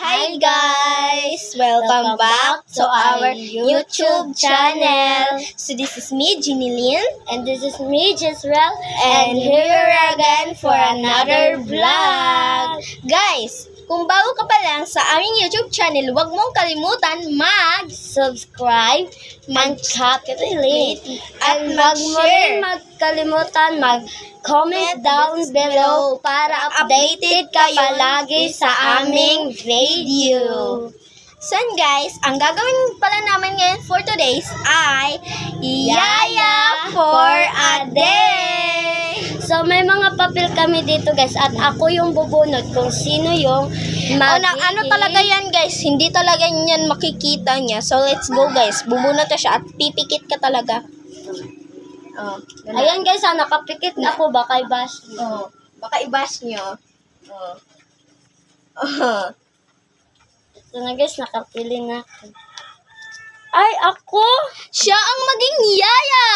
Hi guys! Welcome back to our YouTube channel. So this is me, Jinilyn. And this is me, Jezreel. And here again for another vlog. Guys, kung bago ka pa lang sa aming YouTube channel, huwag mong kalimutan Subscribe, mag-capitulate, at and wag mo mag-share. rin magkalimutan mag-comment down below para updated ka palagi sa aming video. So guys, ang gagawin pala namin ngayon for today's ay Yaya for a Day! So may mga papel kami dito guys at ako yung bubunot kung sino yung Ano talaga yan guys, hindi talaga yan makikita niya. So let's go guys, bubunot na siya at pipikit ka talaga. Ayan guys, nakapikit na ako, baka i-bash nyo. Baka i-bash nyo. Ito na guys, nakapili na ako. Ay, ako! Siya ang maging yaya!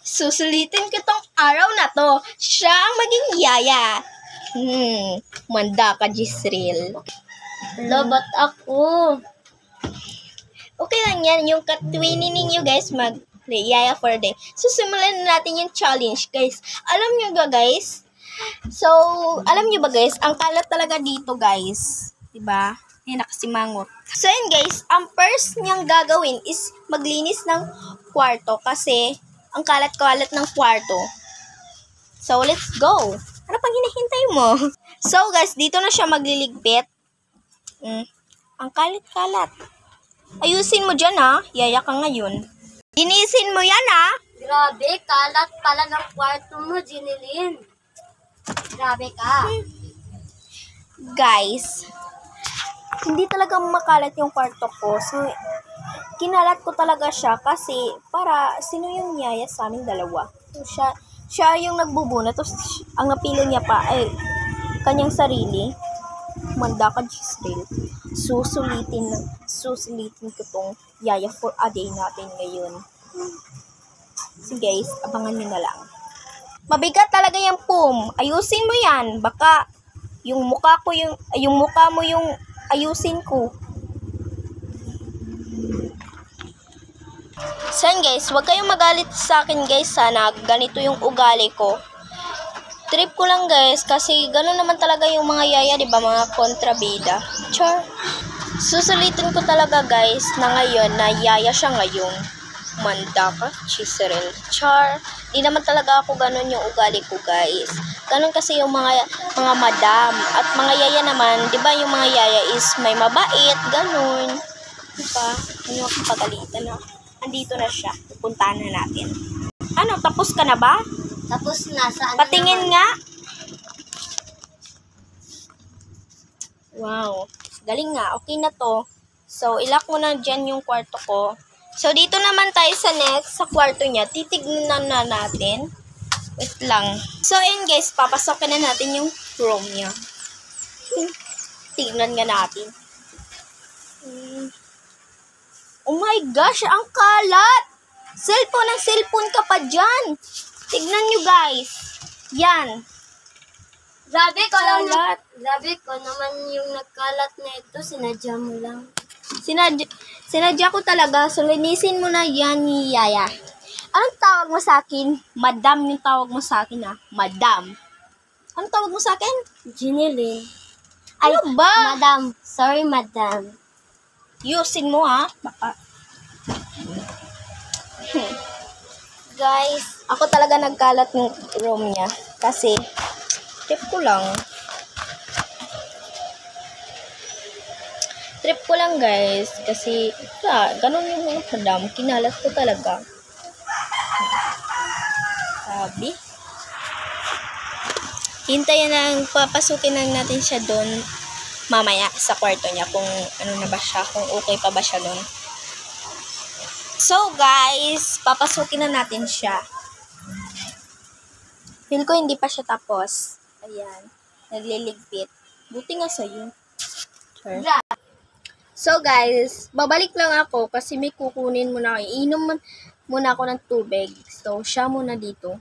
Susulitin ko tong araw na to. Siya ang maging yaya. Manda ka, Jezreel. Lobat ako. Okay lang yan, yung katwini ninyo guys, mag-yaya for a day. So, simulan na natin yung challenge guys. Alam nyo ba guys? So, alam nyo ba guys, ang kalat talaga dito guys. Diba? Yan, nakasimangot. So, yun guys, ang first niyang gagawin is maglinis ng kwarto kasi ang kalat-kalat ng kwarto. So, let's go. Ano pang hinihintay mo? So, guys, dito na siya magliligpit. Ang kalit-kalat. Ayusin mo dyan, ha? Yaya ka ngayon. Linisin mo yan, ha? Grabe, kalat pala ng kwarto mo, Jinilyn. Grabe ka. Guys, hindi talaga makalat yung kwarto ko. So, kinalat ko talaga siya kasi para sino yung yaya sa aming dalawa. So, siya yung nagbubuna. Tapos, ang napili niya pa ay kanyang sarili. Manda ka, Jezreel. Susulitin ko tong yaya for a day natin ngayon. So guys, abangan nyo na lang. Mabigat talaga yung pum. Ayusin mo yan. Baka yung mukha mo yung ayusin ko. So guys, huwag kayong magalit sa akin guys. Sana ganito yung ugali ko. Trip ko lang guys kasi gano'n naman talaga yung mga yaya, di ba, mga kontrabida. Char. Susulitin ko talaga guys na ngayon na yaya siya ngayon. Manda ka, Jezreel. Char. Di naman talaga ako gano'n yung ugali ko guys. Gano'n kasi yung mga madam at mga yaya naman, di ba, yung mga yaya is may mabait, gano'n. Di ba? Ano ako pagalitan na. Andito na siya. Pupuntahan na natin. Ano, tapos ka na ba? Tapos na, saan Patingin nga. Wow. Galing nga. Okay na to. So, ilak mo na dyan yung kwarto ko. So, dito naman tayo sa next, sa kwarto niya. Titignan na natin. Wait lang. So, ayun guys, papasokin na natin yung room niya. Tignan nga natin. Oh my gosh, ang kalat! Cellphone ka pa dyan. Tignan nyo guys. Yan. Grabe ko lang. Kalat. Grabe ko naman yung nagkalat na ito. Sinadya mo lang. Sinadya ko talaga. So, linisin mo na yan ni Yaya. Anong tawag mo sa akin? Madam yung tawag mo sa akin, ha? Madam. Anong tawag mo sa akin? Jinilyn. Ano ba? Madam. Sorry, madam. Yusin mo, ha? Baka. Guys, ako talaga nagkalat ng room niya. Kasi, trip ko lang. Trip ko lang guys. Kasi, ganun yung mga madam. Kinalat ko talaga. Sabi. Hintayin na, papasukin lang natin siya doon mamaya sa kwarto niya. Kung ano na ba siya. Kung okay pa ba siya doon. So guys, papasukin na natin siya. Feel ko hindi pa siya tapos. Ayan, nagliligpit. Buti nga sa'yo. Sure. So guys, babalik lang ako kasi may kukunin muna ako. Iinom muna ako ng tubig. So, siya muna dito.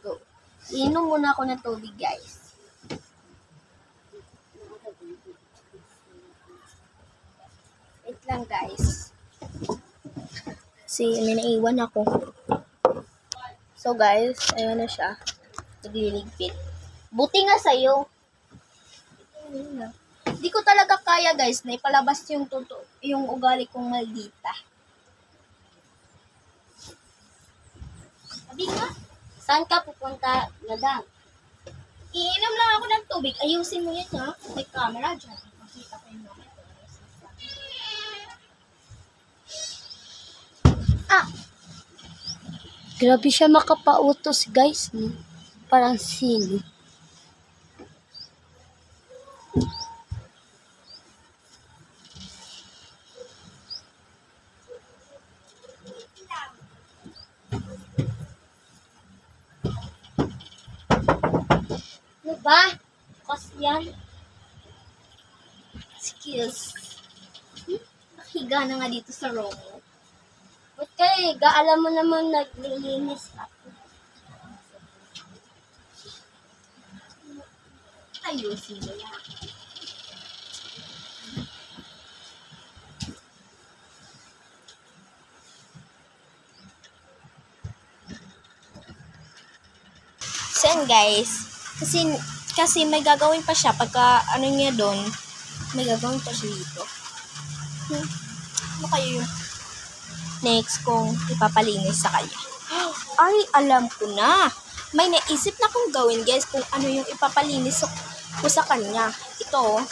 Go. Iinom muna ako ng tubig guys. guys. Kasi may naiwan ako. So guys, ayan na siya. Nagliligpit. Buti nga sa'yo. Hindi ko talaga kaya guys na ipalabas yung ugali kong maldita. Sabi nga, Saan ka pupunta, madam? iinom lang ako ng tubig. Ayusin mo yan ha. May camera dyan. Makita ko yung mga ito. Grabe siya makapautos, guys. No? Parang sino. Ano ba? Kas yan. Skills. Nakahiga na nga dito sa room. Ba't kayo? Alam mo naman naglilinis ako. Ayusin mo yan. So yan guys, kasi may gagawin pa siya pagka ano niya doon, may gagawin pa siya dito. Ano kayo yung next kong ipapalinis sa kanya? Ay, alam ko na. May naisip na kong gawin guys kung ano yung ipapalinis ko sa kanya. Ito.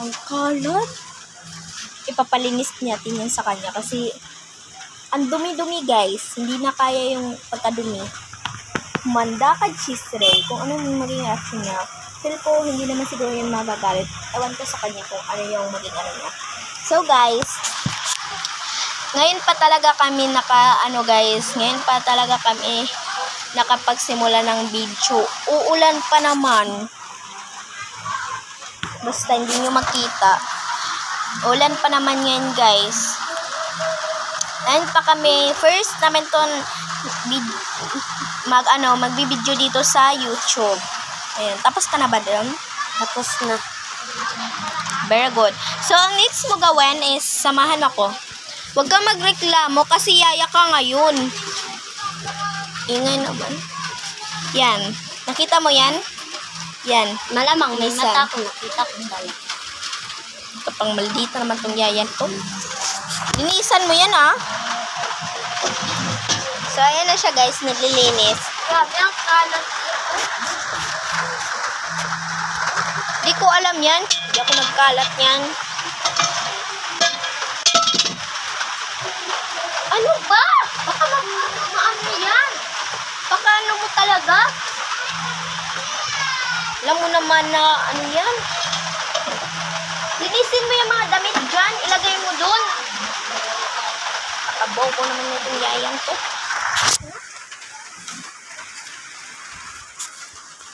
Ang kalat. Ipapalinis natin yan sa kanya kasi ang dumi-dumi guys. Hindi na kaya yung pagkadumi. Manda ka chisray kung ano yung maging reaction niya. Feel ko hindi naman siguro yun magagalit. Ewan ko sa kanya kung ano yung maging ano niya. So guys, ngayon pa talaga kami nakapagsimula ng video. Uulan pa naman. Basta hindi nyo makita. Ulan pa naman ngayon guys. Ngayon pa kami, first namin ton magbibideo dito sa YouTube. Ayan, tapos ka na ba doon? Tapos na. Very good. So, ang next mo gawin is, samahan ako. Huwag kang magreklamo kasi yaya ka ngayon. Ingay naman. Yan. Nakita mo yan? Yan. Malamang may Minsan. mata ko. Nakita ko pala. Kapang maldita naman tong yayan to. Linisan mo yan ah. So, ayan na siya guys. Naglilinis. Grabe ang kalat. Di ko alam yan. Di ako nagkalat yan. Ano ba? Baka maano yan? Baka ano mo talaga? Alam mo naman na ano yan? Linisin mo yung mga damit dyan. Ilagay mo dun. Kakabobo naman itong yayan to.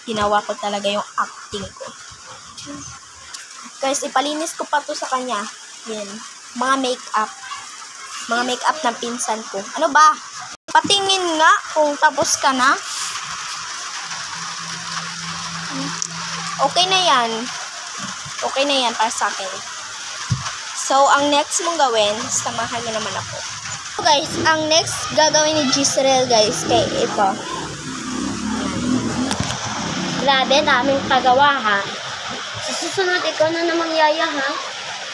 Ginawa ko talaga yung acting ko. Guys, ipalinis ko pa to sa kanya. Yan. Mga makeup. Mga makeup ng pinsan ko. Ano ba? Patingin nga kung tapos ka na. Okay na yan. Okay na yan para sa akin. So, ang next mong gawin, samahan niyo naman ako. So guys, ang next gagawin ni Gisrel guys, kay ito. Grabe, daming pagawa ha. Sa susunod, ikaw na namang yaya ha.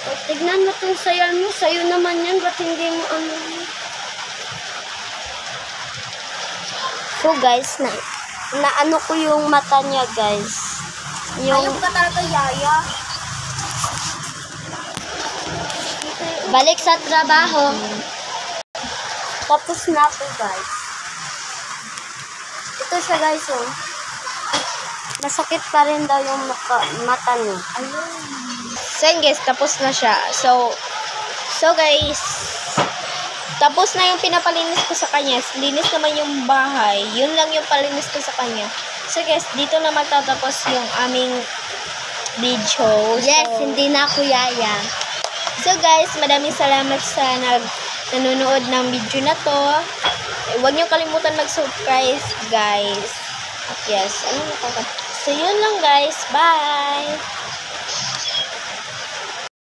O, tignan mo itong sayal mo. Sa'yo naman yan. Ba't hindi mo ano? So guys, naano ko yung mata niya guys. Ayaw ka talaga, yaya. Balik sa trabaho. Tapos na ako guys. Ito siya guys oh. Masakit pa rin daw yung mata niya. Ayun. So yun guys, tapos na siya. So guys, tapos na yung pinapalinis ko sa kanya. Linis naman yung bahay. Yun lang yung palinis ko sa kanya. So guys, dito na magtatapos yung aming video. Yes, So, hindi na ako yaya. So guys, maraming salamat sa nanonood ng video na to. Huwag niyo kalimutan mag-subscribe guys. At yes, So yun lang guys. Bye!